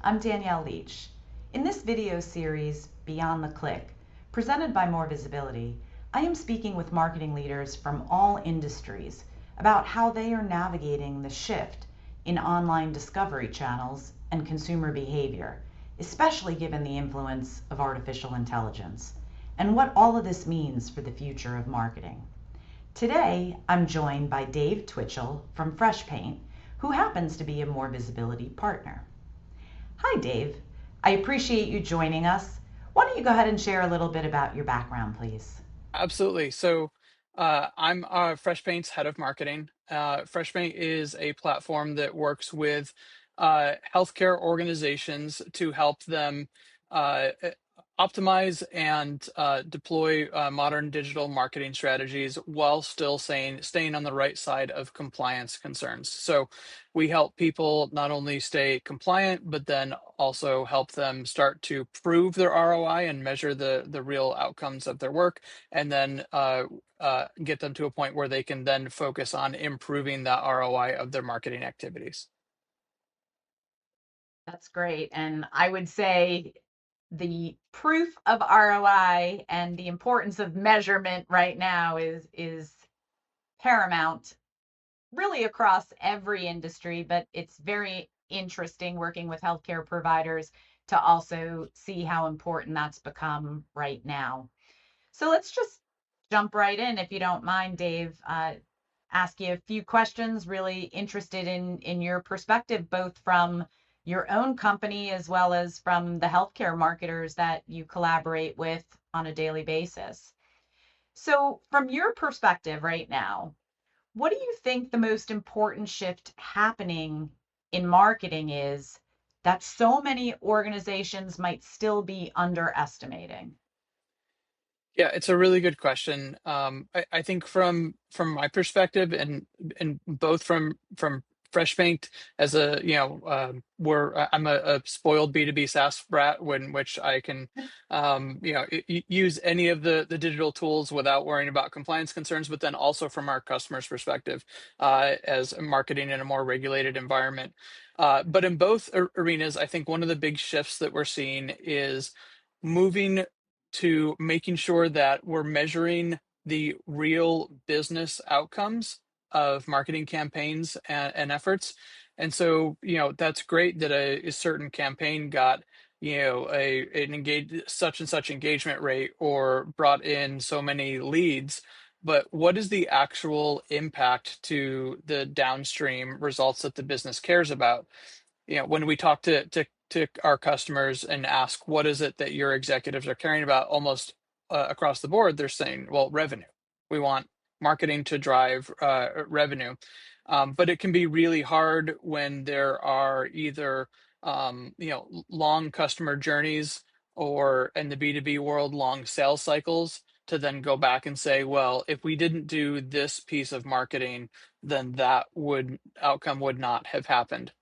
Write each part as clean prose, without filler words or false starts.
I'm Danielle Leitch. In this video series, Beyond the Click, presented by More Visibility, I am speaking with marketing leaders from all industries about how they are navigating the shift in online discovery channels and consumer behavior, especially given the influence of artificial intelligence, and what all of this means for the future of marketing. Today, I'm joined by Dave Twichell from Freshpaint, who happens to be a More Visibility partner. Hi, Dave. I appreciate you joining us. Why don't you go ahead and share a little bit about your background, please? Absolutely. I'm Freshpaint's head of marketing. Freshpaint is a platform that works with healthcare organizations to help them optimize and deploy modern digital marketing strategies while still staying on the right side of compliance concerns. So we help people not only stay compliant, but then also help them start to prove their ROI and measure the real outcomes of their work, and then get them to a point where they can then focus on improving the ROI of their marketing activities. That's great. And I would say the proof of ROI and the importance of measurement right now is paramount really across every industry, but it's very interesting working with healthcare providers to also see how important that's become right now. So let's just jump right in, if you don't mind, Dave. Ask you a few questions. Really interested in your perspective, both from your own company as well as from the healthcare marketers that you collaborate with on a daily basis. So, from your perspective right now, what do you think the most important shift happening in marketing is that so many organizations might still be underestimating? Yeah, it's a really good question. I think from my perspective, and both from Freshpaint as a I'm a spoiled B2B SaaS brat, when which I can use any of the digital tools without worrying about compliance concerns. But then also from our customers' perspective, as marketing in a more regulated environment. But in both arenas, I think one of the big shifts that we're seeing is moving to making sure that we're measuring the real business outcomes of marketing campaigns and efforts. And so, that's great that a certain campaign got, an such and such engagement rate or brought in so many leads. But what is the actual impact to the downstream results that the business cares about? When we talk to our customers and ask, what is it that your executives are caring about, almost across the board, they're saying, well, revenue. We want marketing to drive revenue. But it can be really hard when there are either long customer journeys, or in the B2B world, long sales cycles, to then go back and say, well, if we didn't do this piece of marketing, then that would outcome would not have happened.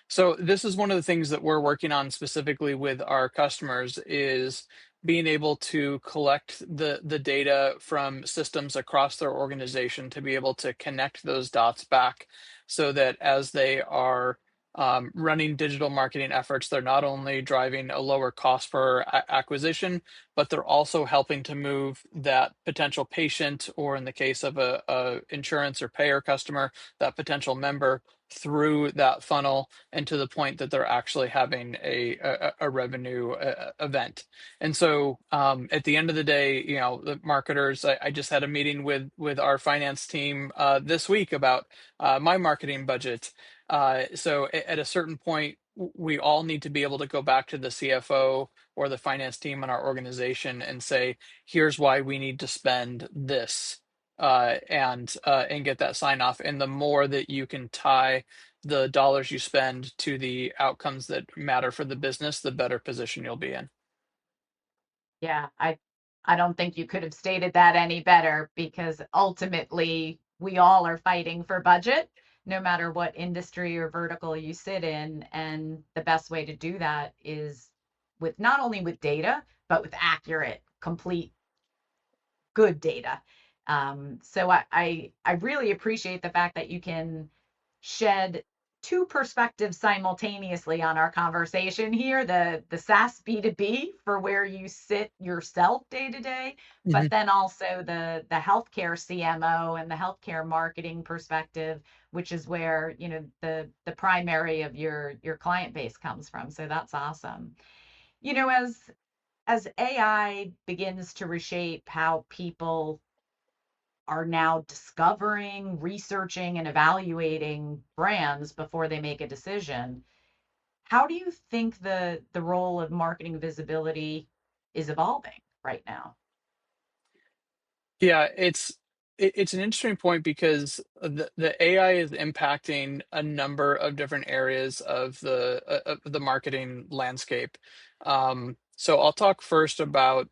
So this is one of the things that we're working on specifically with our customers, is being able to collect the data from systems across their organization to be able to connect those dots back, so that as they are running digital marketing efforts, they're not only driving a lower cost per acquisition, but they're also helping to move that potential patient, or in the case of a insurance or payer customer, that potential member, through that funnel and to the point that they're actually having a revenue event. And so, at the end of the day, the marketers, I just had a meeting with our finance team this week about my marketing budget. So at a certain point, we all need to be able to go back to the CFO or the finance team in our organization and say, here's why we need to spend this, and get that sign off. And the more that you can tie the dollars you spend to the outcomes that matter for the business, the better position you'll be in. Yeah, I don't think you could have stated that any better, because ultimately we all are fighting for budget, no matter what industry or vertical you sit in. And the best way to do that is with not only with data, but with accurate, complete, good data. So I really appreciate the fact that you can shed two perspectives simultaneously on our conversation here, the SaaS B2B for where you sit yourself day to day, but Mhm. then also the healthcare CMO and the healthcare marketing perspective, which is where, you know, the primary of your client base comes from. So that's awesome. You know, as AI begins to reshape how people are now discovering, researching, and evaluating brands before they make a decision. How do you think the role of marketing visibility is evolving right now? Yeah, it's an interesting point because the AI is impacting a number of different areas of the marketing landscape. So I'll talk first about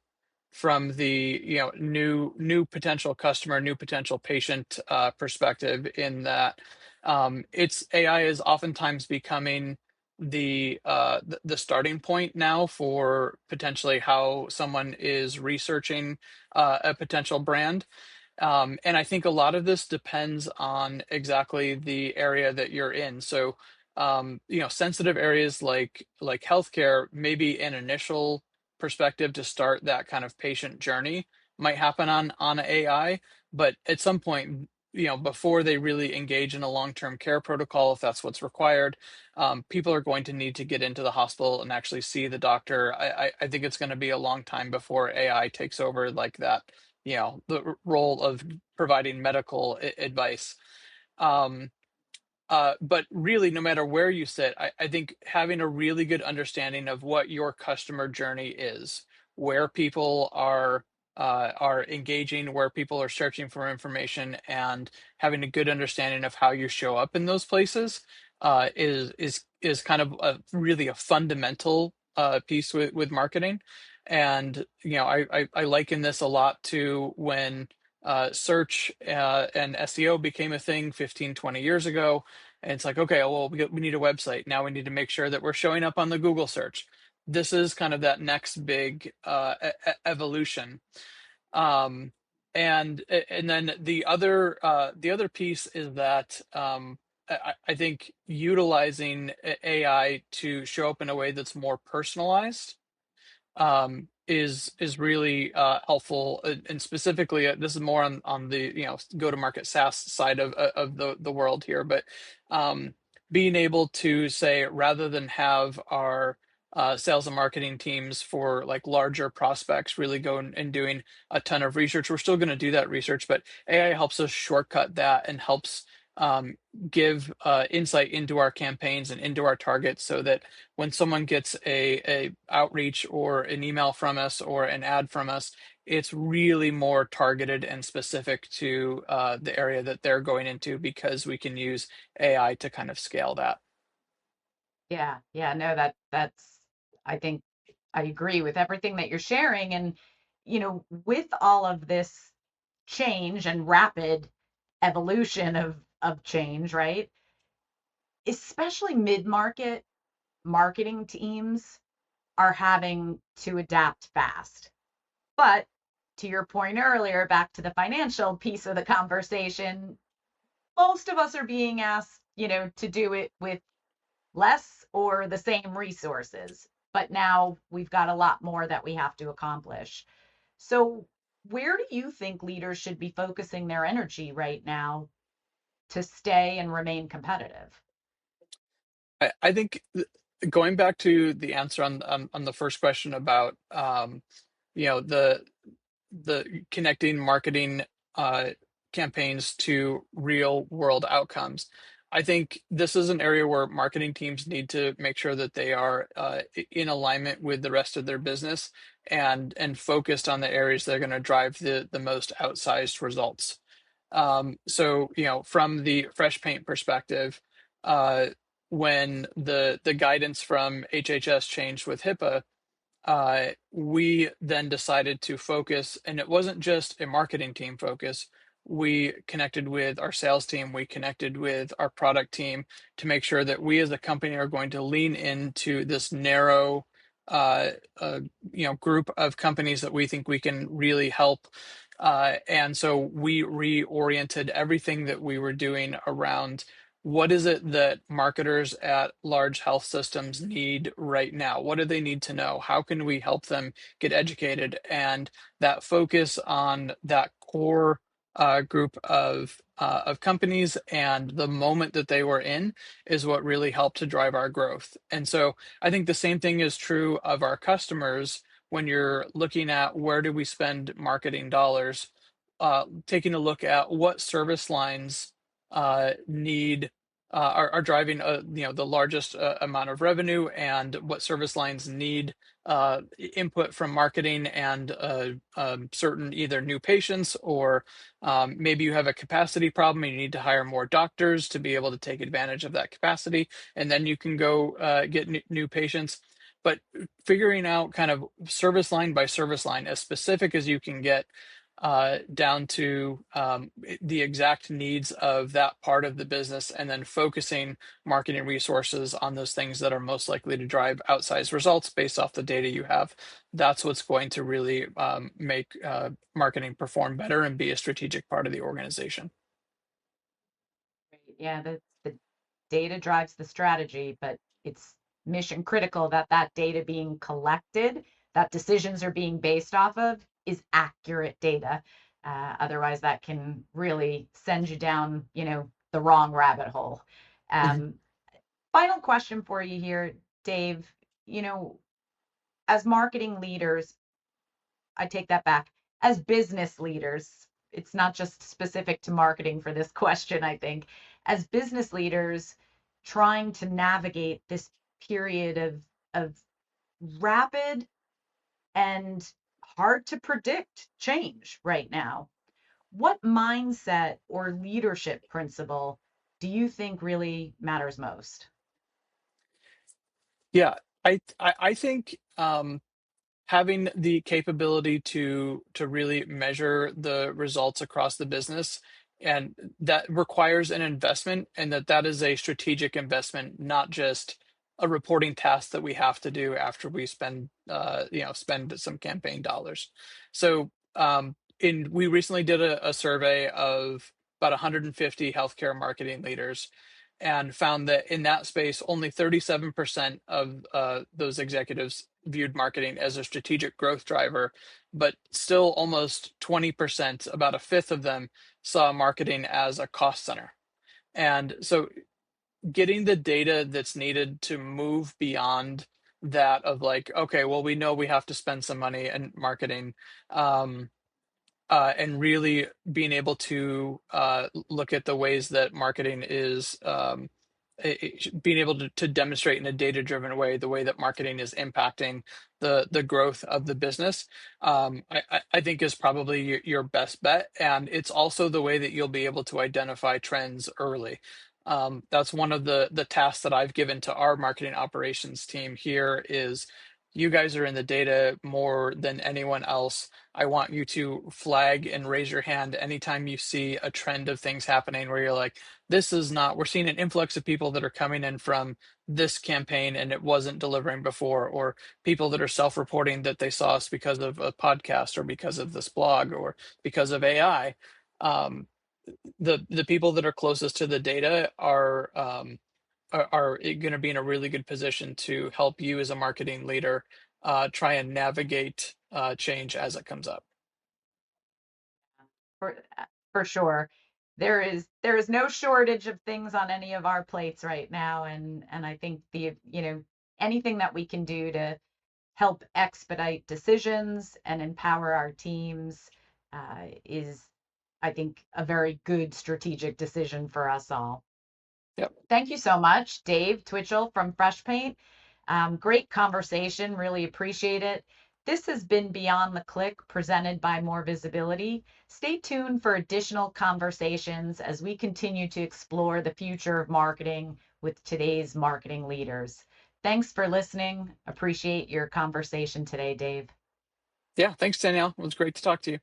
from the new potential customer, new potential patient perspective. In that, it's AI is oftentimes becoming the starting point now for potentially how someone is researching a potential brand. And I think a lot of this depends on exactly the area that you're in. So, sensitive areas like healthcare, maybe an initial perspective to start that kind of patient journey might happen on AI, but at some point, before they really engage in a long-term care protocol, if that's what's required, people are going to need to get into the hospital and actually see the doctor. I think it's going to be a long time before AI takes over like that, the role of providing medical advice. Um, but really, no matter where you sit, I think having a really good understanding of what your customer journey is, where people are engaging, where people are searching for information, and having a good understanding of how you show up in those places is kind of really a fundamental piece with marketing. And I liken this a lot to when search and SEO became a thing 15, 20 years ago. And it's like, okay, well, we need a website. Now we need to make sure that we're showing up on the Google search. This is kind of that next big evolution. Um, and then the other piece is that I think utilizing AI to show up in a way that's more personalized is really helpful. And specifically, this is more on the go to market SaaS side of the world here. But being able to say, rather than have our sales and marketing teams for like larger prospects really go and doing a ton of research, we're still going to do that research, but AI helps us shortcut that and helps um, give insight into our campaigns and into our targets, so that when someone gets a outreach or an email from us or an ad from us, it's really more targeted and specific to the area that they're going into, because we can use AI to kind of scale that. Yeah, yeah, no, that's I think I agree with everything that you're sharing. And, you know, with all of this change and rapid evolution of change, right? Especially mid-market marketing teams are having to adapt fast. But to your point earlier, back to the financial piece of the conversation, most of us are being asked, you know, to do it with less or the same resources. But now we've got a lot more that we have to accomplish. So, where do you think leaders should be focusing their energy right now to stay and remain competitive? I think going back to the answer on the first question about you know the the connecting marketing uh, campaigns to real world outcomes. I think this is an area where marketing teams need to make sure that they are in alignment with the rest of their business, and focused on the areas that are going to drive the most outsized results. So, from the Freshpaint perspective, uh, when the guidance from HHS changed with HIPAA, we then decided to focus, and it wasn't just a marketing team focus. We connected with our sales team, we connected with our product team to make sure that we as a company are going to lean into this narrow, uh, uh, group of companies that we think we can really help. And so we reoriented everything that we were doing around what is it that marketers at large health systems need right now? What do they need to know? How can we help them get educated? And that focus on that core group of companies and the moment that they were in is what really helped to drive our growth. And so I think the same thing is true of our customers when you're looking at where do we spend marketing dollars, taking a look at what service lines need are driving the largest amount of revenue, and what service lines need input from marketing and certain either new patients, or maybe you have a capacity problem and you need to hire more doctors to be able to take advantage of that capacity, and then you can go get new patients. But figuring out kind of service line by service line, as specific as you can get, down to the exact needs of that part of the business, and then focusing marketing resources on those things that are most likely to drive outsized results based off the data you have. That's what's going to really make marketing perform better and be a strategic part of the organization. Yeah, the data drives the strategy, but it's mission critical that that data being collected, that decisions are being based off of, is accurate data. Otherwise, that can really send you down, the wrong rabbit hole. Mhm. Um, Final question for you here, Dave. You know, as marketing leaders, I take that back. As business leaders, it's not just specific to marketing for this question, I think. As business leaders trying to navigate this period of rapid and hard to predict change right now, what mindset or leadership principle do you think really matters most? Yeah, I think having the capability to really measure the results across the business, and that requires an investment, and that is a strategic investment, not just a reporting task that we have to do after we spend some campaign dollars. So in we recently did a survey of about 150 healthcare marketing leaders, and found that in that space only 37% of those executives viewed marketing as a strategic growth driver, but still almost 20%, about a fifth of them, saw marketing as a cost center. And so getting the data that's needed to move beyond that of like, okay, well, we know we have to spend some money in marketing, um, and really being able to look at the ways that marketing is being able to demonstrate in a data-driven way the way that marketing is impacting the growth of the business. I think is probably your best bet, and it's also the way that you'll be able to identify trends early. That's one of the tasks that I've given to our marketing operations team here is, you guys are in the data more than anyone else. I want you to flag and raise your hand anytime you see a trend of things happening where you're like, this is not, we're seeing an influx of people that are coming in from this campaign and it wasn't delivering before, or people that are self-reporting that they saw us because of a podcast or because of this blog or because of AI. Um, the people that are closest to the data are going to be in a really good position to help you as a marketing leader try and navigate change as it comes up. For sure. There is no shortage of things on any of our plates right now, and I think anything that we can do to help expedite decisions and empower our teams is, I think, a very good strategic decision for us all. Yep. Thank you so much, Dave Twichell from Freshpaint. Great conversation. Really appreciate it. This has been Beyond the Click, presented by More Visibility. Stay tuned for additional conversations as we continue to explore the future of marketing with today's marketing leaders. Thanks for listening. Appreciate your conversation today, Dave. Yeah. Thanks, Danielle. It was great to talk to you.